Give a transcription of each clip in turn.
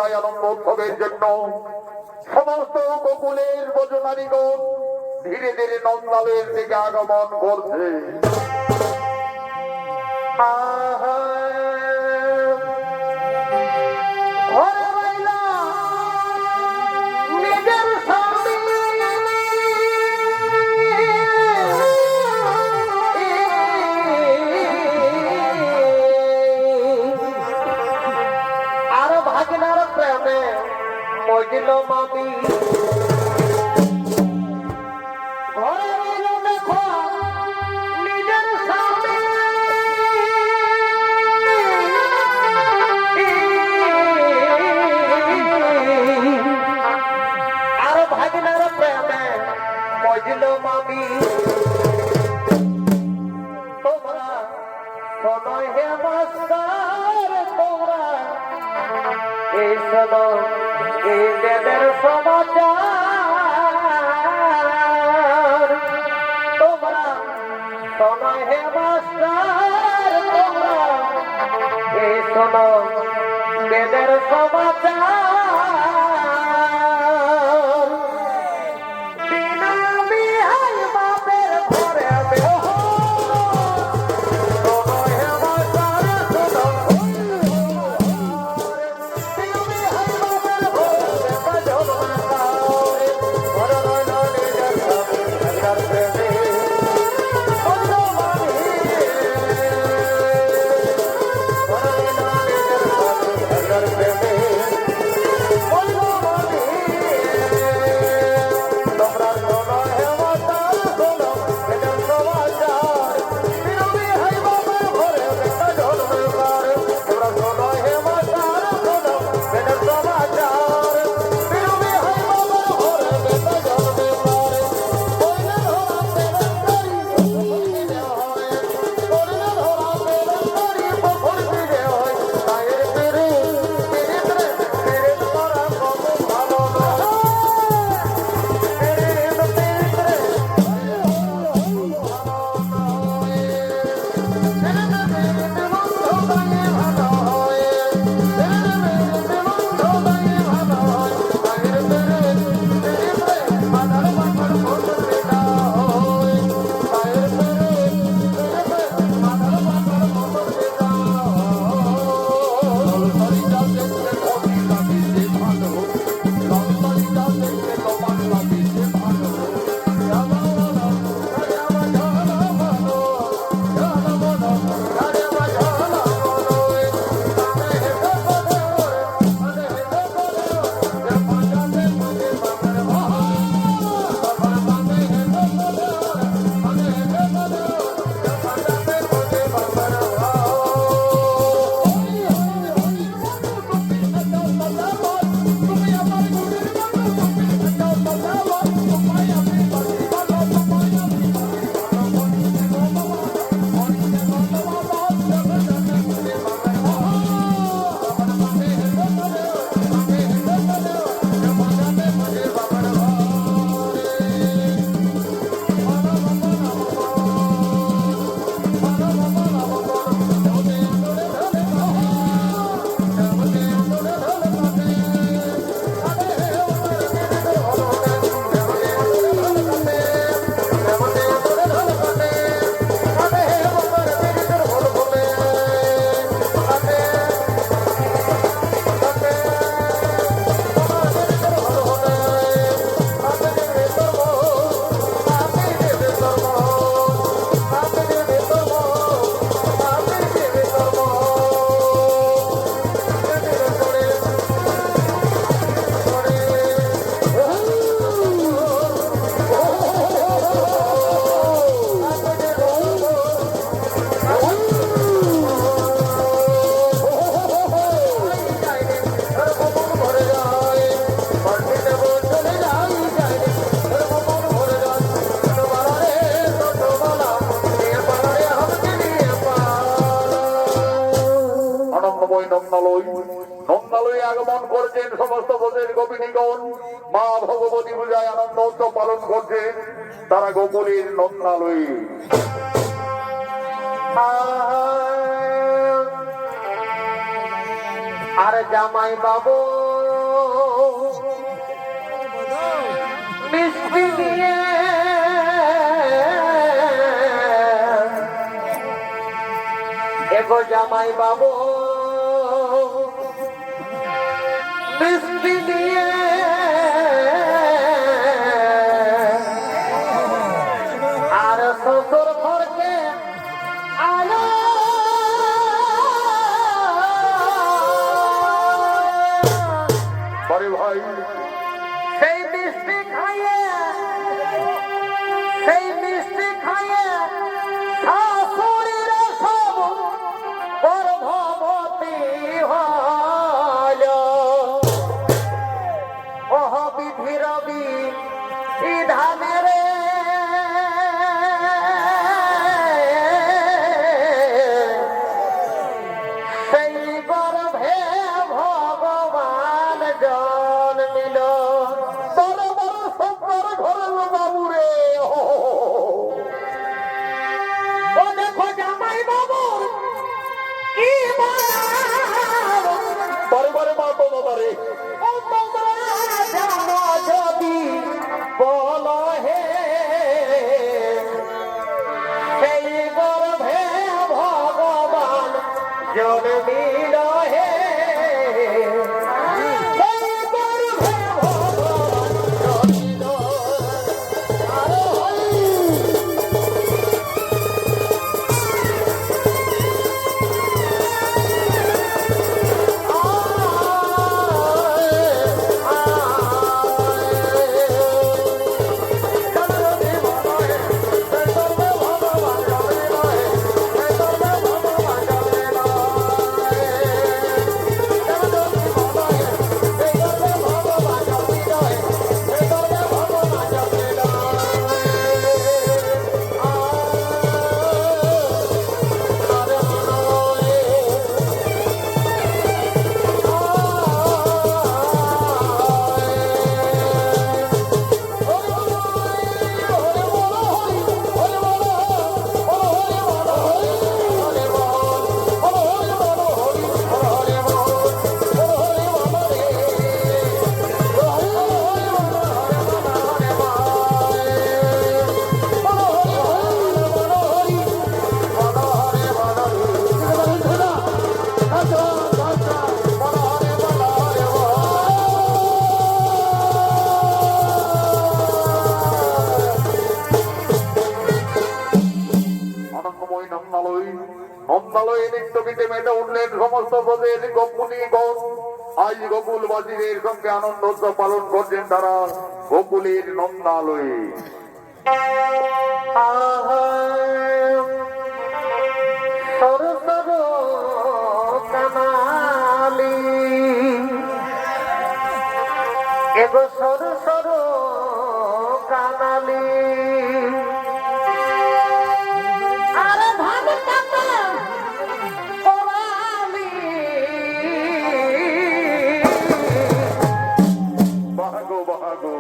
বিজয় আনন্দ উৎসবের জন্য সমস্ত গোকুলের ব্রজনারীগণ ধীরে ধীরে নন্দালয়ের দিকে আগমন করছে। মজিল মামি ঘরে রইল দেখো নিজের সামনে আর ভাগিনার প্রেমে মজিল মামি তোমরা শোনো হে মাস্টার তোমরা এই শোনো এই দেবের সমাচার তোমরা শোনো হে মাস্টার তোমরা এই শোনো দেবের সমাচার মা ভগবতী পূজায় আনন্দ উৎসব পালন করছে তারা গোকুলের নন্দালয়ে। আর জামাই বাবু এগো জামাই বাবু মিষ্টি দিয়ে আর শ্বশুর ঘরকে আলো বড় ভাই সেই মিষ্টি খাইয়ে শাশুড়ির সব গর্ভবতী হল ওহ বিধি রবি বিধানের সেই গর্ভে ভগবান জন্মিল বড় বড় সত্তর ঘরের বাবু রে ও দেখো জামাই বাবু কি বারে বারে মা তো বাবা রে ও তোমরা জানো যদি বলো হে সেই গর্ভে ভগবান জন্মিল হে সেই গর্ভে ভগবান জন্মিল আরে হই আনন্দময় নন্দালয় নন্দালয়ে নিত্য গীতে মেতে উঠলেন সমস্ত ব্রজের গোপুনীগণ আজ গোকুল বাজিরের সঙ্গে আনন্দ উৎসব পালন করছেন তারা গোকুলের নন্দালয়ে সরু সরু কানালি এগো সরু সরু কানালি আরে ধান কাটা করালি বাহাগো বাহাগো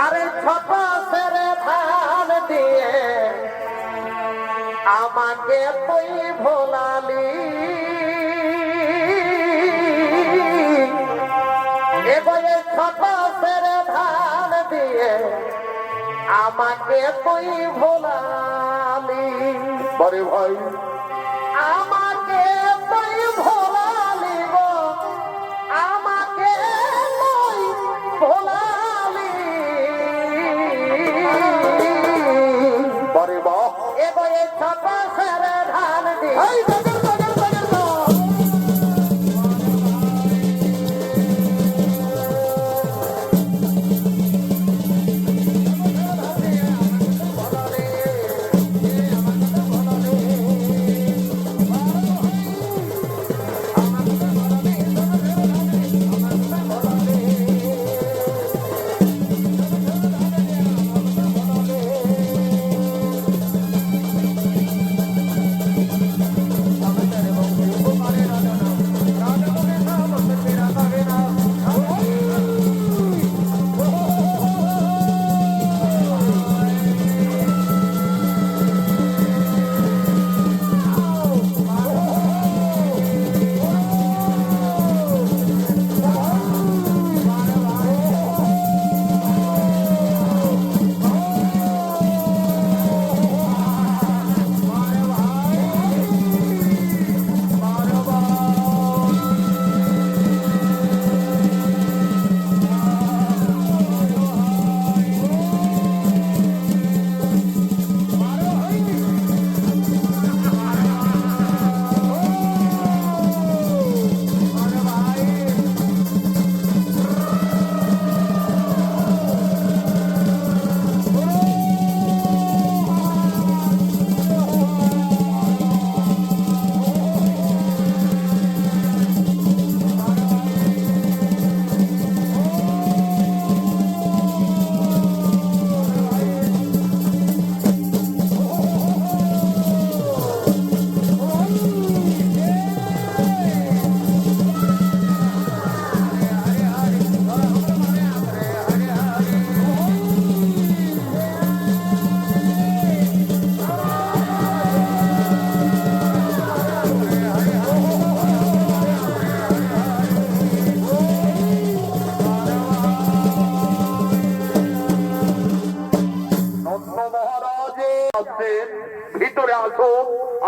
আরে ছোট সেরে ধান দিয়ে আমাকে তুই ভোলালি এবারে ছোট সেরে ধান দিয়ে আমাকে তুই ভোলালি বারে ভাই আমাকে তুই ভোলালি গো আমাকে তুই ভোলালি বারে বাহ এবারে ছোট সেরে ধান দিয়ে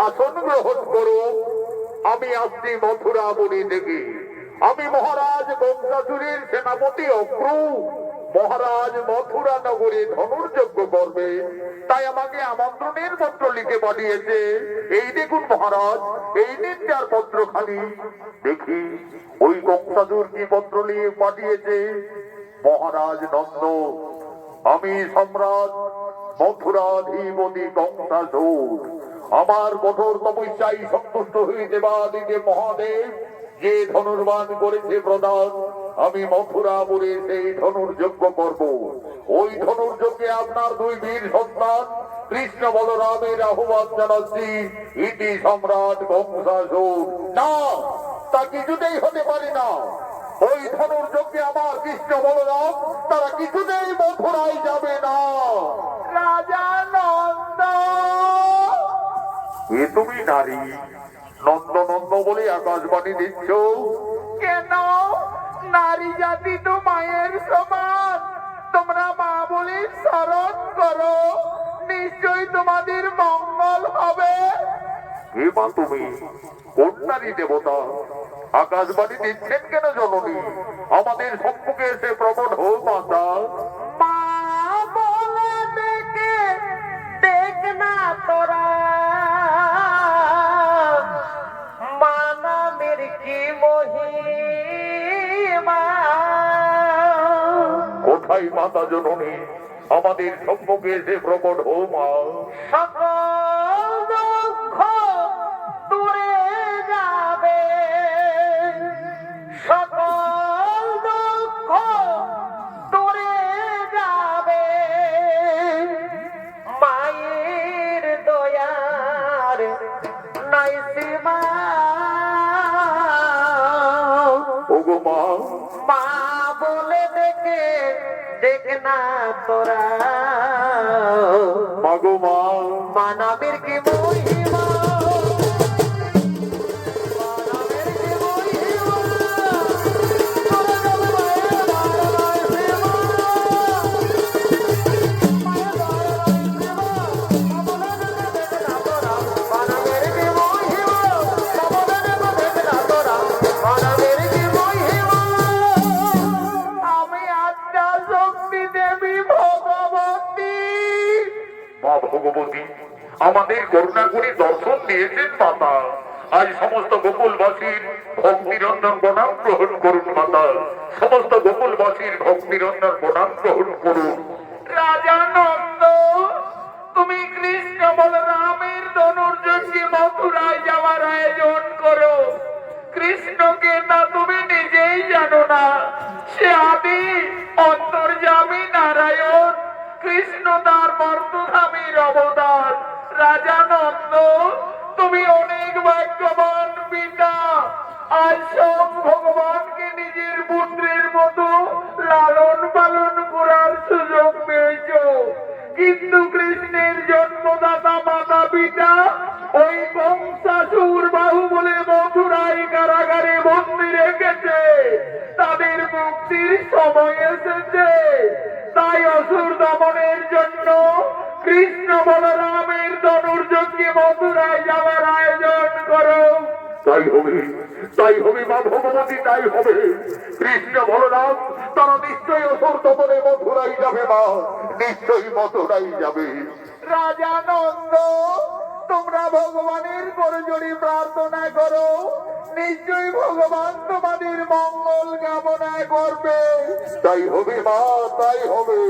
আসন গ্রহণ করো। আমি আসছি মথুরাপুরী থেকে। আমি মহারাজ কংসাসুরের সেনাপতি অক্রু। মহারাজ মথুরা নগরে ধনুর্যজ্ঞ করবে, তাই আমাকে আমন্ত্রণের পত্র লিখে পাঠিয়েছে। এই দেখুন মহারাজ, এই নিন তার পত্রখানি। দেখি ওই কংসাসুর কি পত্র নিয়ে পাঠিয়েছে। মহারাজ নন্দ, আমি সম্রাট মথুরাধিপতি কংসাসুর। আমার কঠোর তপস্যায় সন্তুষ্ট হইতে বাদিকে মহাদেব যে ধনুর্বাণ করেছে প্রদান, আমি মথুরাপুরে সেই ধনুর্যজ্ঞ করব। ওই ধনুর্যজ্ঞে আপনার দুই বীর সন্তান কৃষ্ণ বলরামের আহ্বান জানাচ্ছি। ইতি সম্রাট কংসাসুর। না, তা কিছুতেই হতে পারে না। ওই ধনুর্যজ্ঞে আমার কৃষ্ণ বলরাম তারা কিছুতেই মথুরায় যাবে না। রাজা নন্দ, এ তুমি নারী, নন্দ নন্দ বলে আকাশবাণী দিচ্ছ? কেন? নারী জাতি তো মায়ের সমান। তোমরা মা বলে স্মরণ করো, নিশ্চয়ই তোমাদের মঙ্গল হবে। হে মা, তুমি কোন নারী দেবতা? আকাশবাণী দিচ্ছেন কেন জননী? আমাদের সম্মুখে এসে প্রকট হোক মাতা। মা বলে ডেকে দেখ না তোরা, মানবের কি মহিমা। কোথায় মাতা জননী? আমাদের সম্মুখে এসে প্রকট হো মা। সকল দুঃখ দূরে যাবে, সকল দুঃখ দূরে যাবে, মায়ের দয়ার নাই সীমা। ওগো মা, মা বলে ডেকে দেখ না তোরা, মাগো মা, মানবের কি মহিমা, মানবের কি মহিমা। তোরা যাবে মায়ের দয়ার সীমা, মায়ের দয়ার সীমা। মা বলে ডেকে দেখ না তোরা, মানবের কি মহিমা। মা বলে ডেকে দেখ না তোরা, মানবের কি মহিমা। আমি আত্মা শক্তি দেবী ভগবতী। মা ভগবতী, আমাদের করুণা করে দর্শন দিয়েছেন মাতা। আজ সমস্ত গোকুলবাসীর ভক্তিরঞ্জন প্রণাম গ্রহণ করুন মাতা। সমস্ত গোকুলবাসীর ভক্তিরঞ্জন প্রণাম গ্রহণ করুন। রাজা নন্দ, তুমি কৃষ্ণ বলরামের ধনুর্যজ্ঞে মথুরায় যাওয়ার আয়োজন করো। কৃষ্ণকে তা তুমি নিজেই জানো না। সে আদি অন্তর্যামী নারায়ণ, কৃষ্ণ তার মর্তধামীর অবতার। রাজা নন্দ, তুমি অনেক ভাগ্যবান পিতা। আজ সব ভগবানকে নিজের পুত্রের মতো লালন পালন করার সুযোগ পেয়েছ। কিন্তু কৃষ্ণের জন্মদাতা মাতা পিতা ওই কংসাসুর বাহুবলে মথুরায় কারাগারে বন্দী রেখেছে। তাদের মুক্তির সময় এসেছে। তাই অসুর দমনের জন্য কৃষ্ণ বলরামের ধনুর্যজ্ঞে মথুরায় যাওয়ার আয়োজন করো। তাই হবে, তাই হবে মা ভগবতী, তাই হবে। কৃষ্ণ বলরাম তারা নিশ্চয়ই অসুর দমনে মথুরাই যাবে মা, নিশ্চয়ই মথুরাই যাবে। রাজা নন্দ, তোমরা ভগবানের করজোড়ে প্রার্থনা করো, নিশ্চয়ই ভগবান তোমাদের মঙ্গল কামনা করবে। তাই হবে মা, তাই হবে।